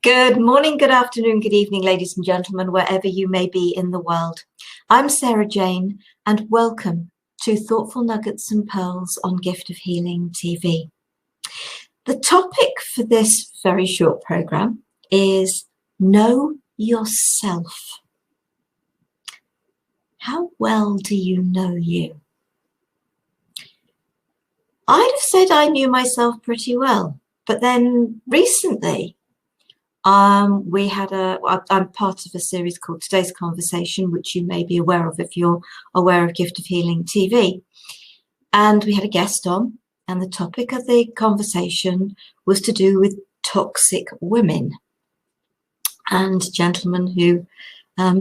Good morning, good afternoon, good evening, ladies and gentlemen, wherever you may be in the world. I'm Sara Jane, and welcome to Thoughtful Nuggets and Pearls on Gift of Healing TV. The topic for this very short program is Know Yourself. How well do you know you? I'd have said I knew myself pretty well, but then recently, I'm part of a series called Today's Conversation, which you may be aware of if you're aware of Gift of Healing TV. And we had a guest on, and the topic of the conversation was to do with toxic women and gentlemen who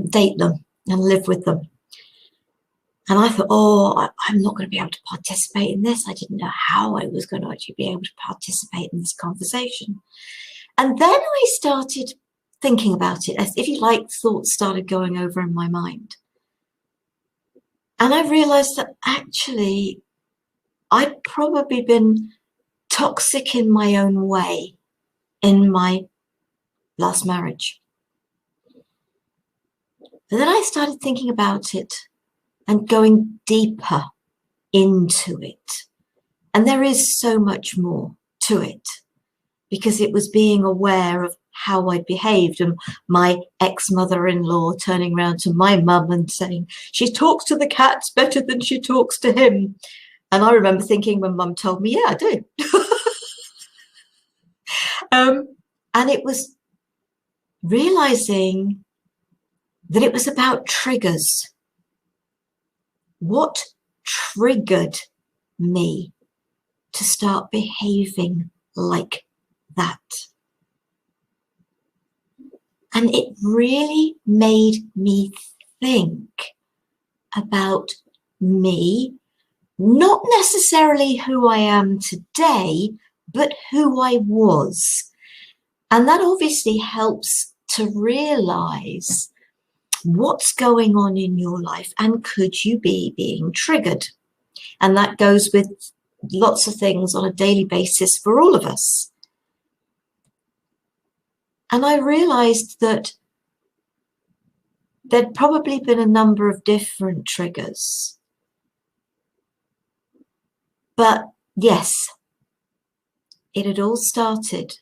date them and live with them. And I thought, I'm not going to be able to participate in this. I didn't know how I was going to actually be able to participate in this conversation. And then I started thinking about it, as if you like, thoughts started going over in my mind. And I realized that actually I'd probably been toxic in my own way in my last marriage. But then I started thinking about it and going deeper into it. And there is so much more to it, because it was being aware of how I behaved, and my ex-mother-in-law turning around to my mum and saying, she talks to the cats better than she talks to him. And I remember thinking when mum told me, yeah, I do. And it was realizing that it was about triggers. What triggered me to start behaving like that? And it really made me think about me, not necessarily who I am today, but who I was. And that obviously helps to realize what's going on in your life, and could you be being triggered? And that goes with lots of things on a daily basis for all of us. And I realized that there'd probably been a number of different triggers. But yes, it had all started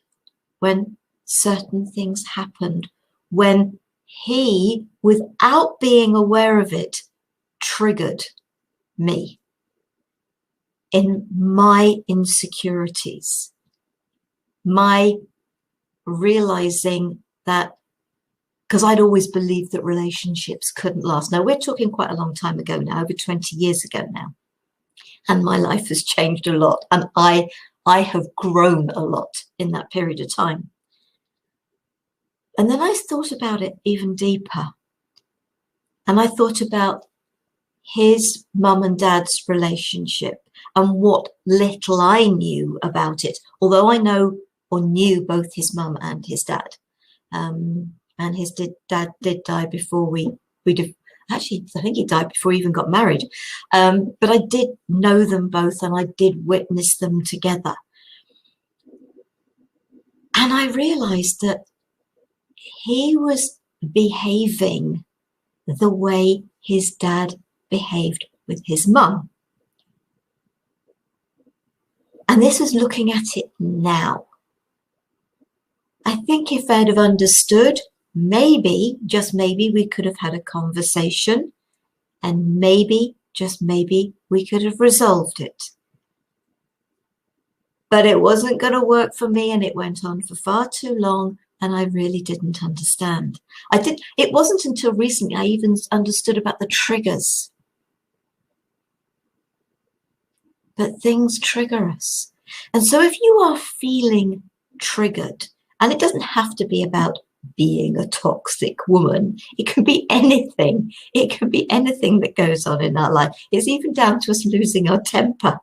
when certain things happened, when he, without being aware of it, triggered me in my insecurities, my realizing that, because I'd always believed that relationships couldn't last. Now, we're talking quite a long time ago now, over 20 years ago now. And my life has changed a lot. And I have grown a lot in that period of time. And then I thought about it even deeper. And I thought about his mum and dad's relationship and what little I knew about it, although I know or knew both his mum and his dad. And his dad did die before actually, I think he died before he even got married. But I did know them both, and I did witness them together. And I realized that he was behaving the way his dad behaved with his mum. And this was looking at it now. I think if I'd have understood, maybe, just maybe, we could have had a conversation, and maybe, just maybe, we could have resolved it. But it wasn't going to work for me, and it went on for far too long, and I really didn't understand. It wasn't until recently I even understood about the triggers. But things trigger us. And so if you are feeling triggered, and it doesn't have to be about being a toxic woman, it can be anything. It can be anything that goes on in our life. It's even down to us losing our temper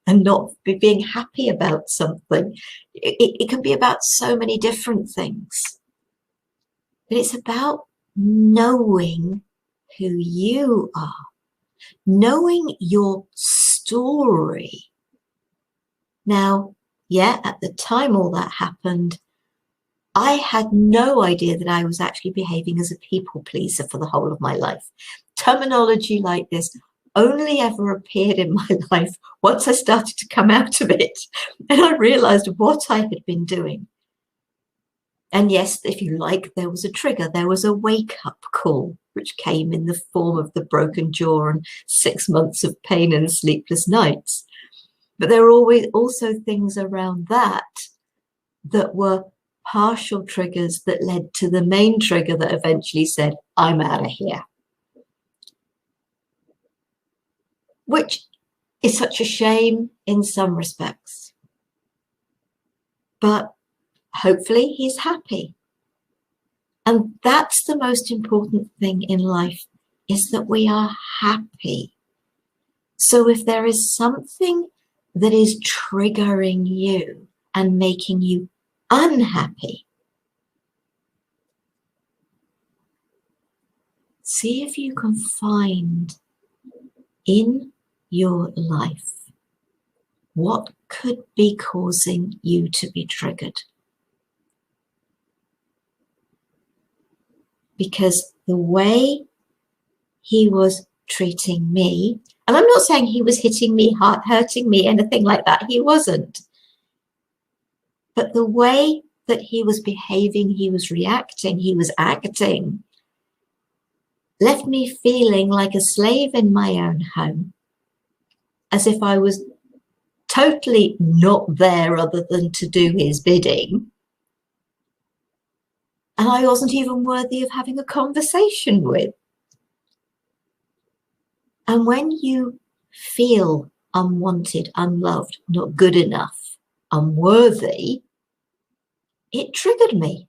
and not being happy about something. It can be about so many different things. But it's about knowing who you are, knowing your story. Now, yeah, at the time all that happened, I had no idea that I was actually behaving as a people pleaser for the whole of my life. Terminology like this only ever appeared in my life once I started to come out of it and I realized what I had been doing. And yes, if you like, there was a trigger. There was a wake-up call, which came in the form of the broken jaw and 6 months of pain and sleepless nights. But there were always also things around that that were partial triggers that led to the main trigger that eventually said, I'm out of here. Which is such a shame in some respects. But hopefully he's happy. And that's the most important thing in life, is that we are happy. So if there is something that is triggering you and making you unhappy, see if you can find in your life what could be causing you to be triggered. Because the way he was treating me, and I'm not saying he was hitting me, hurting me, anything like that, he wasn't. But the way that he was behaving, he was reacting, he was acting, left me feeling like a slave in my own home, as if I was totally not there other than to do his bidding. And I wasn't even worthy of having a conversation with. And when you feel unwanted, unloved, not good enough, unworthy, it triggered me.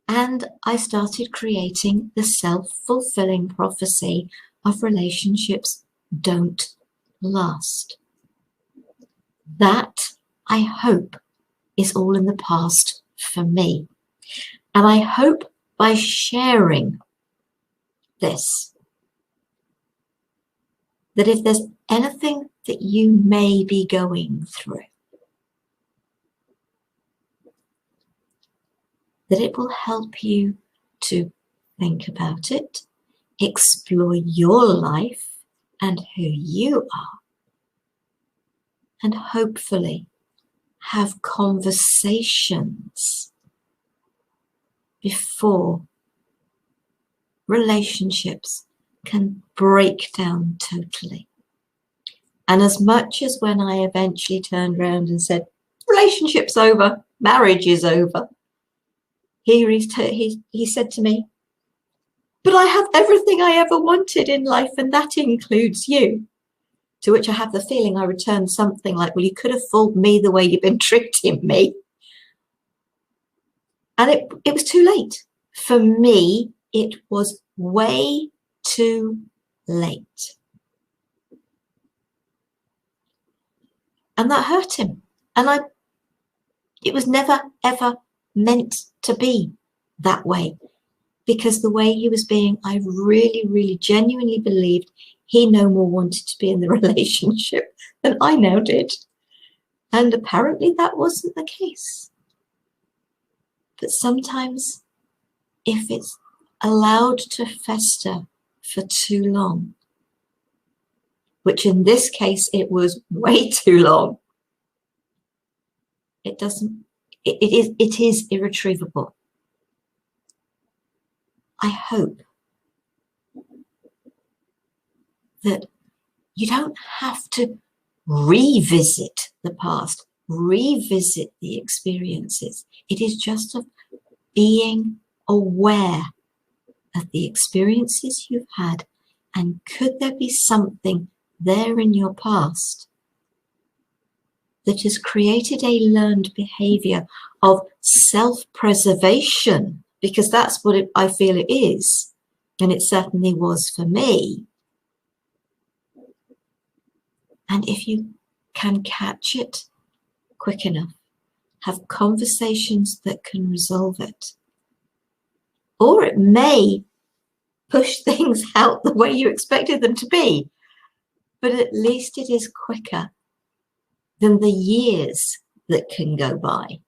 And I started creating the self-fulfilling prophecy of relationships don't last. That, I hope, is all in the past for me. And I hope by sharing this, that if there's anything that you may be going through, that it will help you to think about it, explore your life and who you are, and hopefully have conversations before relationships can break down totally. And as much as when I eventually turned around and said, relationship's over, marriage is over, he said to me, but I have everything I ever wanted in life, and that includes you. To which I have the feeling I returned something like, well, you could have fooled me the way you've been treating me. And it was too late. For me, it was way too late. And that hurt him. And it was never, ever meant to be that way. Because the way he was being, I really, really genuinely believed he no more wanted to be in the relationship than I now did. And apparently that wasn't the case. But sometimes if it's allowed to fester for too long, which in this case it was way too long, it is irretrievable. I hope that you don't have to revisit the past, revisit the experiences. It is just of being aware of the experiences you've had, and could there be something there in your past that has created a learned behavior of self-preservation, because that's what I feel it is, and it certainly was for me. And if you can catch it quick enough, have conversations that can resolve it, or it may push things out the way you expected them to be, but at least it is quicker than the years that can go by.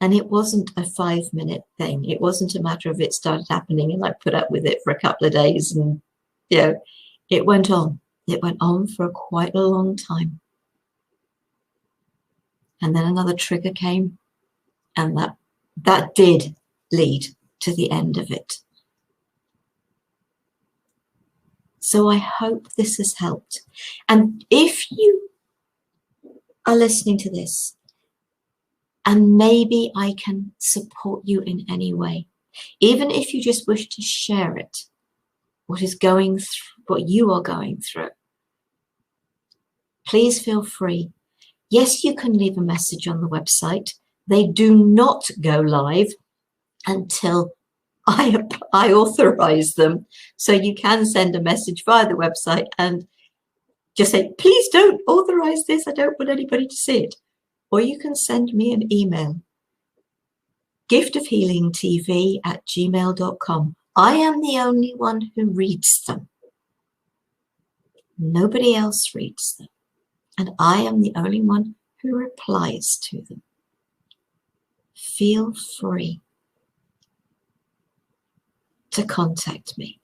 And it wasn't a 5-minute thing. It wasn't a matter of it started happening and I put up with it for a couple of days and, it went on. It went on for quite a long time. And then another trigger came, and that did lead to the end of it. So I hope this has helped. And if you are listening to this, and maybe I can support you in any way, even if you just wish to share it, what you are going through, please feel free. Yes, you can leave a message on the website. They do not go live until I authorize them. So you can send a message via the website and just say, please don't authorize this. I don't want anybody to see it. Or you can send me an email, giftofhealingtv@gmail.com. I am the only one who reads them. Nobody else reads them. And I am the only one who replies to them. Feel free to contact me.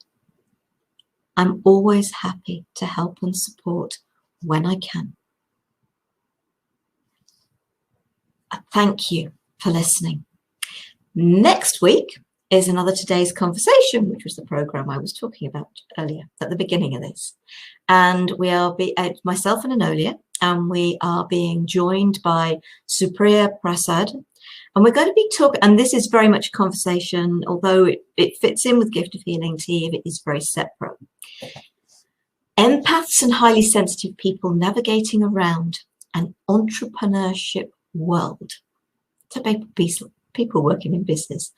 I'm always happy to help and support when I can. Thank you for listening. Next week is another Today's Conversation, which was the program I was talking about earlier at the beginning of this. And myself and Anolia, and we are being joined by Supriya Prasad. And we're going to be talking, and this is very much a conversation, although it fits in with Gift of Healing TV, it is very separate. Empaths and highly sensitive people navigating around an entrepreneurship world. So people working in business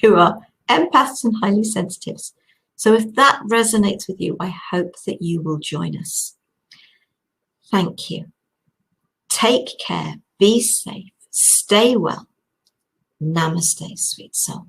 who are empaths and highly sensitives. So if that resonates with you, I hope that you will join us. Thank you. Take care. Be safe. Stay well. Namaste, sweet soul.